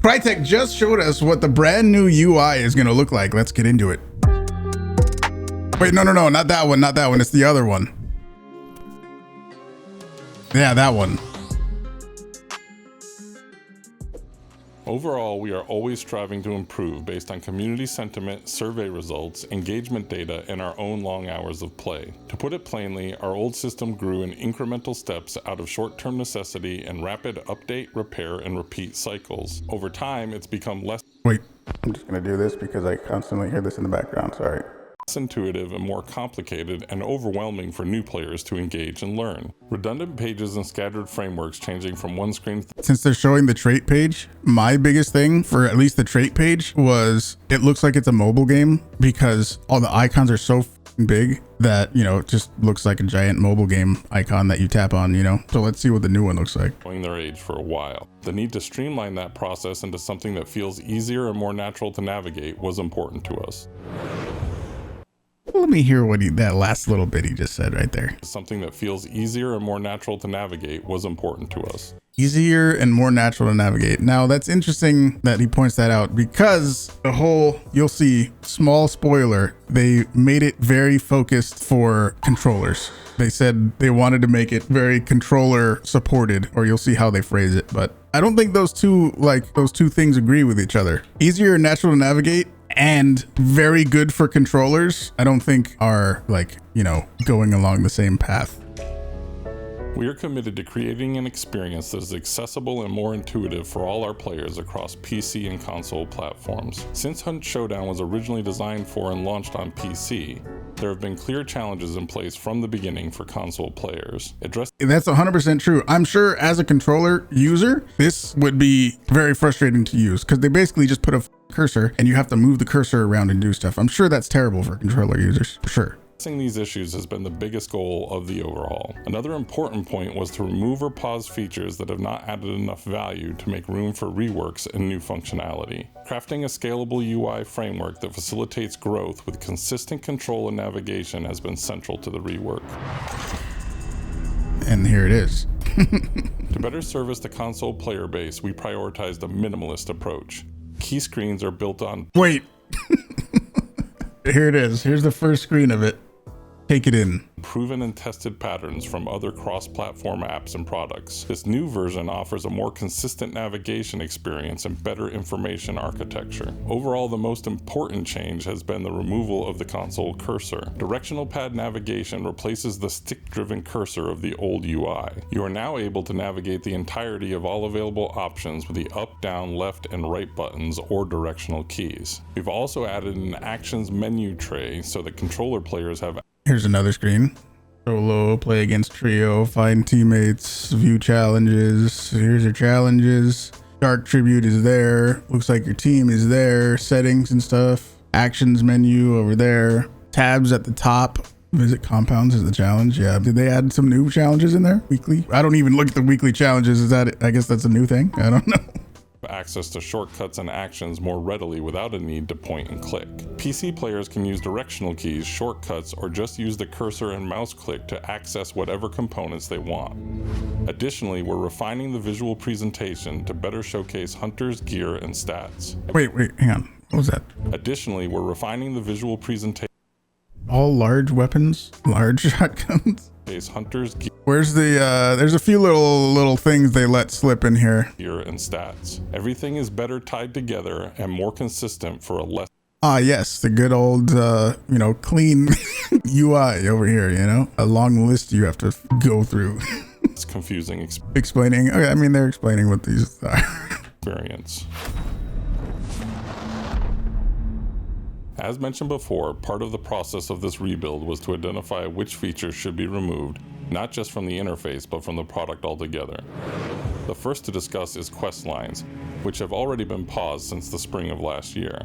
Crytek just showed us what the brand new UI is going to look like. Let's get into it. Wait, no, not that one, not that one. It's the other one. Yeah, that one. Overall, we are always striving to improve based on community sentiment, survey results, engagement data, and our own long hours of play. To put it plainly, our old system grew in incremental steps out of short-term necessity and rapid update, repair, and repeat cycles. Over time, it's become less... Wait, I'm just gonna do this because I constantly hear this in the background, sorry. Intuitive and more complicated and overwhelming for new players to engage and learn. Redundant pages and scattered frameworks changing from one screen. Since they're showing the trait page, my biggest thing for at least the trait page was it looks like it's a mobile game because all the icons are so big that, you know, it just looks like a giant mobile game icon that you tap on, you know? So let's see what the new one looks like. Showing their age for a while. The need to streamline that process into something that feels easier and more natural to navigate was important to us. Let me hear what that last little bit he just said right there. Something that feels easier and more natural to navigate was important to us. Easier and more natural to navigate. Now that's interesting that he points that out because the whole, you'll see, small spoiler, they made it very focused for controllers. They said they wanted to make it very controller supported, or you'll see how they phrase it. But I don't think those two things agree with each other. Easier and natural to navigate and very good for controllers, I don't think are, like, you know, going along the same path. We are committed to creating an experience that is accessible and more intuitive for all our players across PC and console platforms. Since Hunt Showdown was originally designed for and launched on PC, there have been clear challenges in place from the beginning for console players. That's 100% true. I'm sure as a controller user, this would be very frustrating to use because they basically just put a cursor and you have to move the cursor around and do stuff. I'm sure that's terrible for controller users, for sure. Addressing these issues has been the biggest goal of the overhaul. Another important point was to remove or pause features that have not added enough value to make room for reworks and new functionality. Crafting a scalable UI framework that facilitates growth with consistent control and navigation has been central to the rework. And here it is. To better service the console player base, we prioritized a minimalist approach. Key screens are built on... Wait. Here it is. Here's the first screen of it. Take it in. Proven and tested patterns from other cross-platform apps and products. This new version offers a more consistent navigation experience and better information architecture. Overall, the most important change has been the removal of the console cursor. Directional pad navigation replaces the stick-driven cursor of the old UI. You are now able to navigate the entirety of all available options with the up, down, left, and right buttons or directional keys. We've also added an actions menu tray so that controller players have... Here's another screen. Solo, play against trio, find teammates, view challenges. Here's your challenges. Dark tribute is there. Looks like your team is there. Settings and stuff. Actions menu over there. Tabs at the top. Visit compounds is the challenge. Yeah. Did they add some new challenges in there? Weekly? I don't even look at the weekly challenges. Is that it? I guess that's a new thing. I don't know. Access to shortcuts and actions more readily without a need to point and click. PC players can use directional keys, shortcuts, or just use the cursor and mouse click to access whatever components they want. Additionally, we're refining the visual presentation to better showcase hunters' gear and stats. Wait, hang on. What was that? Additionally, we're refining the visual presentation. All large weapons? Large shotguns? Hunters' gear. Where's the there's a few little things they let slip in here. Gear and stats. Everything is better tied together and more consistent for a less... Ah, yes, the good old, you know, clean UI over here, you know? A long list you have to go through. It's confusing. Explaining, okay, I mean, they're explaining what these are. Experience. As mentioned before, part of the process of this rebuild was to identify which features should be removed, not just from the interface, but from the product altogether. The first to discuss is quest lines, which have already been paused since the spring of last year.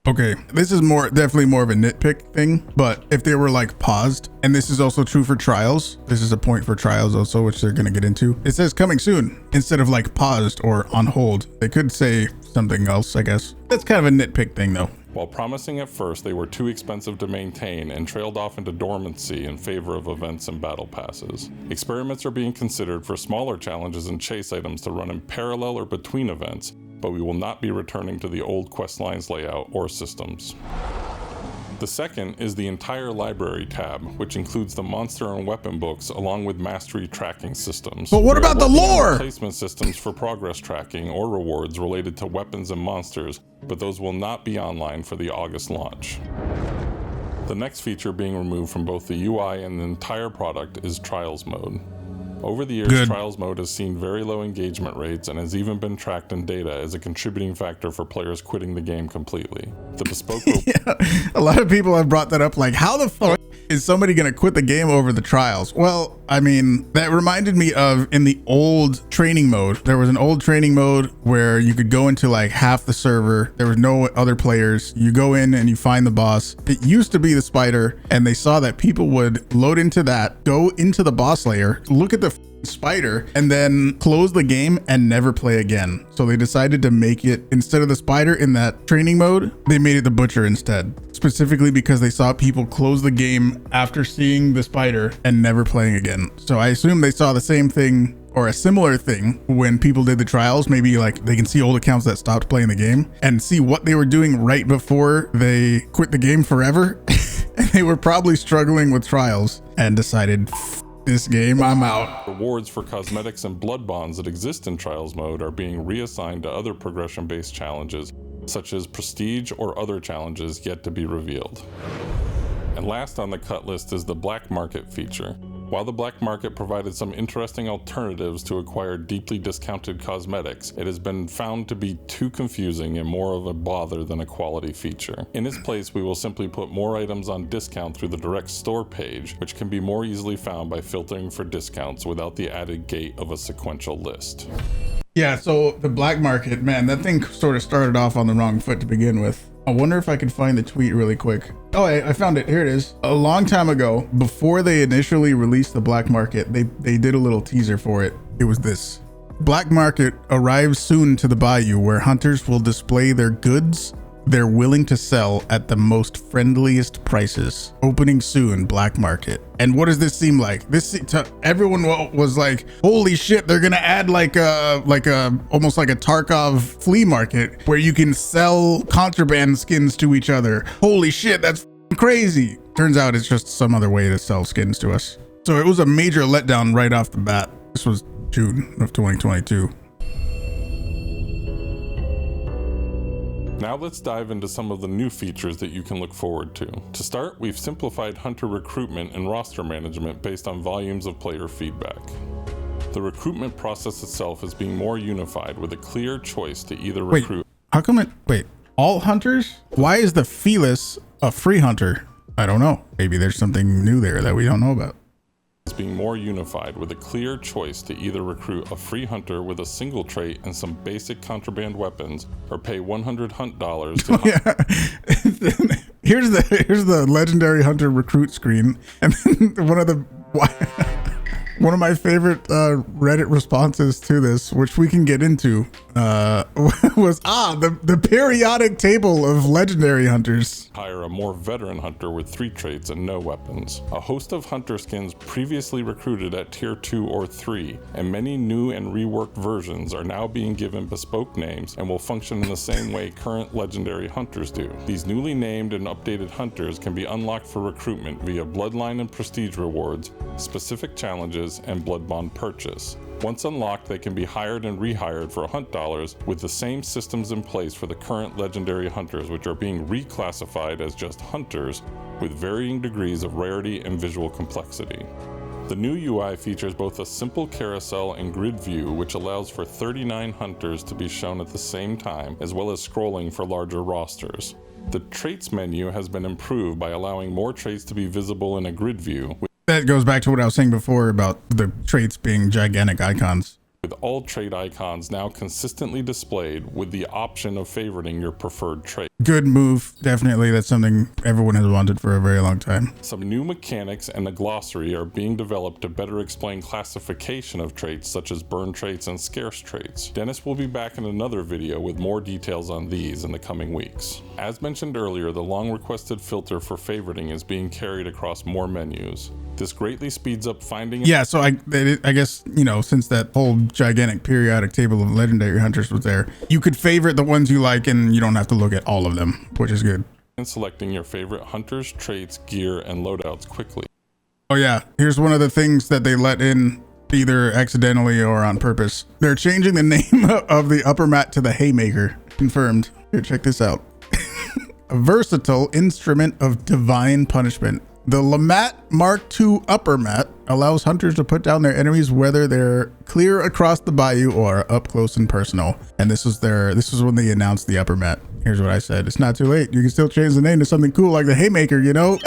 Okay, this is definitely more of a nitpick thing, but if they were like paused, and this is also true for trials, this is a point for trials also, which they're gonna get into. It says coming soon, instead of like paused or on hold. They could say something else, I guess. That's kind of a nitpick thing though. While promising at first, they were too expensive to maintain and trailed off into dormancy in favor of events and battle passes. Experiments are being considered for smaller challenges and chase items to run in parallel or between events, but we will not be returning to the old questlines layout or systems. The second is the entire library tab, which includes the monster and weapon books along with mastery tracking systems. But what about the lore? Replacement systems for progress tracking or rewards related to weapons and monsters, but those will not be online for the August launch. The next feature being removed from both the UI and the entire product is Trials mode. Over the years, Trials mode has seen very low engagement rates and has even been tracked in data as a contributing factor for players quitting the game completely. The bespoke yeah, a lot of people have brought that up, like, how the fuck is somebody going to quit the game over the trials? Well, I mean, that reminded me of in the old training mode. There was an old training mode where you could go into like half the server. There was no other players. You go in and you find the boss. It used to be the spider, and they saw that people would load into that, go into the boss layer, look at the spider, and then close the game and never play again. So they decided to make it, instead of the spider in that training mode, they made it the butcher instead, specifically because they saw people close the game after seeing the spider and never playing again. So I assume they saw the same thing or a similar thing when people did the trials. Maybe like they can see old accounts that stopped playing the game and see what they were doing right before they quit the game forever. And they were probably struggling with trials and decided, this game, I'm out. Rewards for cosmetics and blood bonds that exist in Trials mode are being reassigned to other progression-based challenges, such as prestige or other challenges yet to be revealed. And last on the cut list is the black market feature. While the black market provided some interesting alternatives to acquire deeply discounted cosmetics, it has been found to be too confusing and more of a bother than a quality feature. In its place, we will simply put more items on discount through the direct store page, which can be more easily found by filtering for discounts without the added gate of a sequential list. Yeah, so the black market, man, that thing sort of started off on the wrong foot to begin with. I wonder if I can find the tweet really quick. Oh, I found it. Here it is. A long time ago, before they initially released the black market, they did a little teaser for it. It was this. Black market arrives soon to the bayou, where hunters will display their goods they're willing to sell at the most friendliest prices. Opening soon, black market. And what does this seem like? Everyone was like, holy shit, they're gonna add like a almost like a Tarkov flea market where you can sell contraband skins to each other. Holy shit, that's crazy. Turns out it's just some other way to sell skins to us. So it was a major letdown right off the bat. This was June of 2022. Now let's dive into some of the new features that you can look forward to. To start, we've simplified hunter recruitment and roster management based on volumes of player feedback. The recruitment process itself is being more unified with a clear choice to either recruit. How come all hunters? Why is the Felis a free hunter? I don't know. Maybe there's something new there that we don't know about. Is being more unified with a clear choice to either recruit a free hunter with a single trait and some basic contraband weapons, or pay 100 hunt dollars to here's the legendary hunter recruit screen, and then one of my favorite Reddit responses to this, which we can get into, was the periodic table of legendary hunters. Hire a more veteran hunter with 3 traits and no weapons. A host of hunter skins previously recruited at tier 2 or 3, and many new and reworked versions are now being given bespoke names and will function in the same way current legendary hunters do. These newly named and updated hunters can be unlocked for recruitment via bloodline and prestige rewards, specific challenges, and blood bond purchase. Once unlocked, they can be hired and rehired for hunt dollars with the same systems in place for the current legendary hunters, which are being reclassified as just hunters with varying degrees of rarity and visual complexity. The new UI features both a simple carousel and grid view, which allows for 39 hunters to be shown at the same time, as well as scrolling for larger rosters. The traits menu has been improved by allowing more traits to be visible in a grid view. That goes back to what I was saying before about the traits being gigantic icons. With all trait icons now consistently displayed with the option of favoriting your preferred trait. Good move. Definitely. That's something everyone has wanted for a very long time. Some new mechanics and a glossary are being developed to better explain classification of traits such as burn traits and scarce traits. Dennis will be back in another video with more details on these in the coming weeks. As mentioned earlier, the long requested filter for favoriting is being carried across more menus. This greatly speeds up finding. Yeah, so I guess, you know, since that whole gigantic periodic table of legendary hunters was there, you could favorite the ones you like and you don't have to look at all of them, which is good. And selecting your favorite hunters, traits, gear, and loadouts quickly. Oh yeah, here's one of the things that they let in either accidentally or on purpose. They're changing the name of the upper mat to the Haymaker. Confirmed. Here, check this out. A versatile instrument of divine punishment. The Lamat Mark II upper mat allows hunters to put down their enemies whether they're clear across the bayou or up close and personal. And this was when they announced the upper mat. Here's what I said. It's not too late. You can still change the name to something cool like the Haymaker, you know?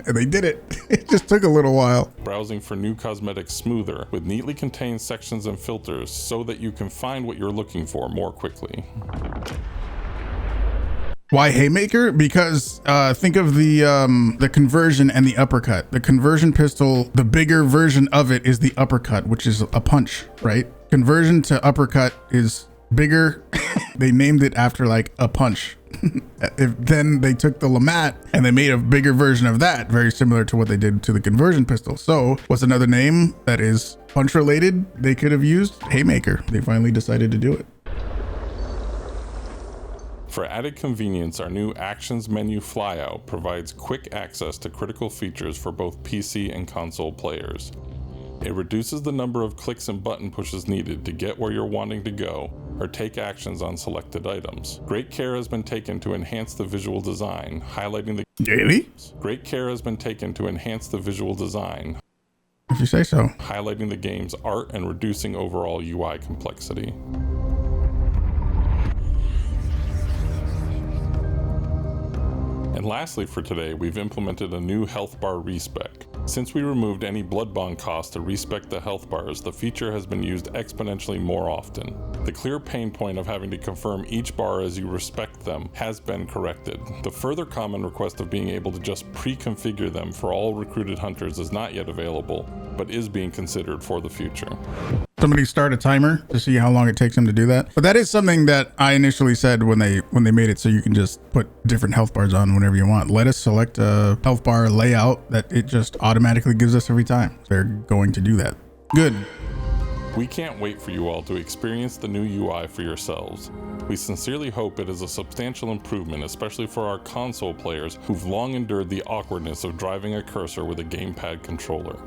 And they did it. It just took a little while. Browsing for new cosmetics smoother with neatly contained sections and filters so that you can find what you're looking for more quickly. Why Haymaker? Because think of the conversion and the uppercut. The conversion pistol, the bigger version of it is the uppercut, which is a punch, right? Conversion to uppercut is bigger. They named it after like a punch. Then they took the Lamat and they made a bigger version of that, very similar to what they did to the conversion pistol. So what's another name that is punch related they could have used? Haymaker. They finally decided to do it. For added convenience, our new Actions menu flyout provides quick access to critical features for both PC and console players. It reduces the number of clicks and button pushes needed to get where you're wanting to go or take actions on selected items. Great care has been taken to enhance the visual design, highlighting the Really? Great care has been taken to enhance the visual design, If you say so. highlighting the game's art and reducing overall UI complexity. And lastly for today, we've implemented a new health bar respec. Since we removed any blood bond cost to respec the health bars, the feature has been used exponentially more often. The clear pain point of having to confirm each bar as you respect them has been corrected. The further common request of being able to just pre-configure them for all recruited hunters is not yet available, but is being considered for the future. Somebody start a timer to see how long it takes them to do that. But that is something that I initially said when they made it, so you can just put different health bars on whenever you want. Let us select a health bar layout that it just automatically gives us every time. They're going to do that. Good. We can't wait for you all to experience the new UI for yourselves. We sincerely hope it is a substantial improvement, especially for our console players who've long endured the awkwardness of driving a cursor with a gamepad controller.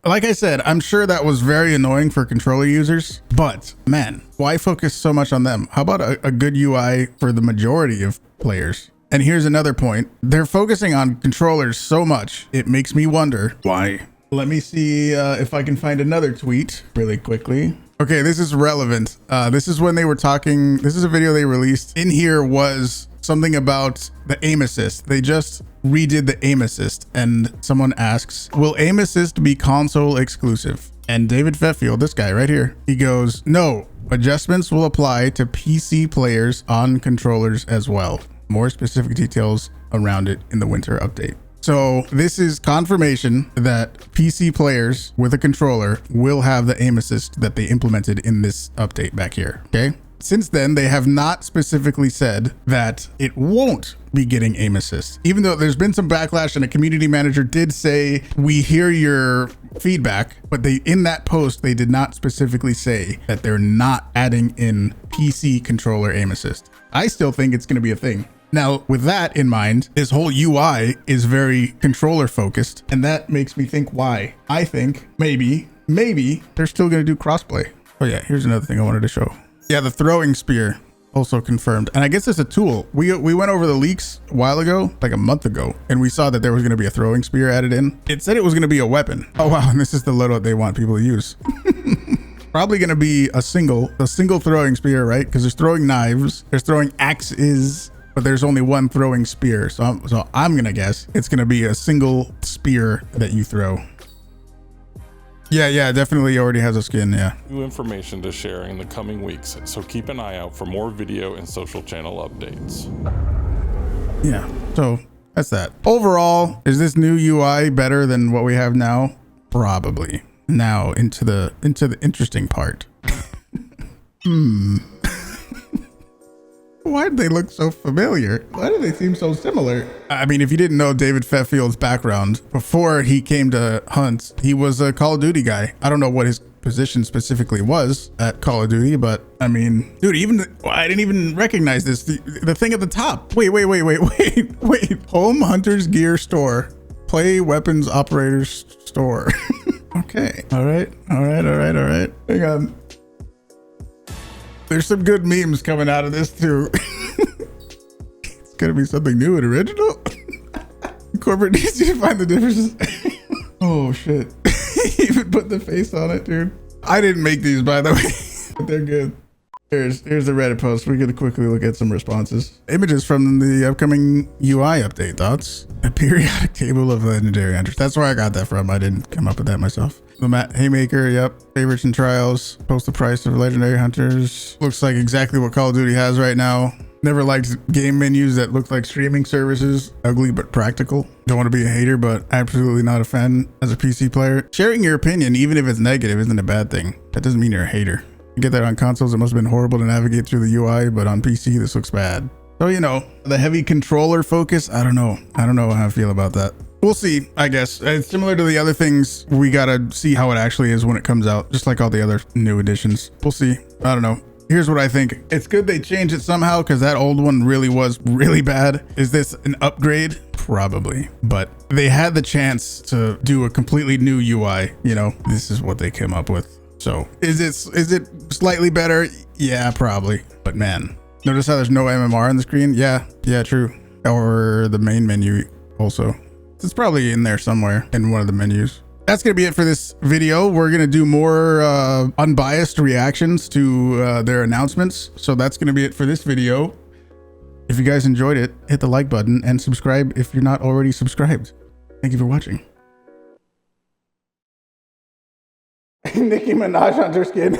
Like I said, I'm sure that was very annoying for controller users, but man, why focus so much on them? How about a good UI for the majority of players? And here's another point. They're focusing on controllers so much, it makes me wonder why. Let me see if I can find another tweet really quickly. Okay, this is relevant. This is when they were talking. This is a video they released. In here was something about the aim assist. They just redid the aim assist, and someone asks, will aim assist be console exclusive? And David Fetfield, this guy right here, he goes, no, adjustments will apply to PC players on controllers as well. More specific details around it in the winter update. So this is confirmation that PC players with a controller will have the aim assist that they implemented in this update back here, okay? Since then, they have not specifically said that it won't be getting aim assist, even though there's been some backlash and a community manager did say, we hear your feedback, but in that post, they did not specifically say that they're not adding in PC controller aim assist. I still think it's going to be a thing. Now, with that in mind, this whole UI is very controller focused, and that makes me think why. I think maybe they're still going to do crossplay. Oh yeah, here's another thing I wanted to show. Yeah, the throwing spear also confirmed. And I guess it's a tool. We went over the leaks a while ago, like a month ago, and we saw that there was going to be a throwing spear added in. It said it was going to be a weapon. Oh wow, and this is the loadout they want people to use. Probably going to be a single throwing spear, right? Because there's throwing knives, there's throwing axes, but there's only one throwing spear. So I'm going to guess it's going to be a single spear that you throw. Yeah, definitely already has a skin, yeah. New information to share in the coming weeks, so keep an eye out for more video and social channel updates. Yeah, so that's that. Overall, is this new UI better than what we have now? Probably. Now into the interesting part. Why do they look so familiar? Why do they seem so similar? I mean, if you didn't know David Feffield's background, before he came to Hunt, he was a Call of Duty guy. I don't know what his position specifically was at Call of Duty, but I mean, dude, I didn't even recognize this. The thing at the top. Wait. Home Hunters Gear Store. Play Weapons Operators Store. Okay. All right. Hang on. There's some good memes coming out of this too. It's gonna be something new and original. Corporate needs you to find the differences. Oh shit. He even put the face on it, dude. I didn't make these, by the way, but they're good. Here's the Reddit post. We're gonna quickly look at some responses. Images from the upcoming UI update. Thoughts? A periodic table of legendary hunters. That's where I got that from. I didn't come up with that myself. The Matt Haymaker, yep. Favorites and trials. Post the price of legendary hunters. Looks like exactly what Call of Duty has right now. Never liked game menus that look like streaming services. Ugly but practical. Don't want to be a hater, but absolutely not a fan as a PC player. Sharing your opinion, even if it's negative, isn't a bad thing. That doesn't mean you're a hater. You get that on consoles, it must have been horrible to navigate through the UI, but on PC, this looks bad. So, you know, the heavy controller focus, I don't know how I feel about that. We'll see, I guess. It's similar to the other things. We gotta see how it actually is when it comes out, just like all the other new additions. We'll see. I don't know. Here's what I think. It's good they changed it somehow, because that old one really was really bad. Is this an upgrade? Probably. But they had the chance to do a completely new UI. You know, this is what they came up with. So is it slightly better? Yeah, probably. But man, notice how there's no MMR on the screen? Yeah, true. Or the main menu also. It's probably in there somewhere in one of the menus. That's gonna be it for this video. We're gonna do more unbiased reactions to their announcements. So that's gonna be it for this video. If you guys enjoyed it, hit the like button and subscribe if you're not already subscribed. Thank you for watching. Nicki Minaj Hunter skin.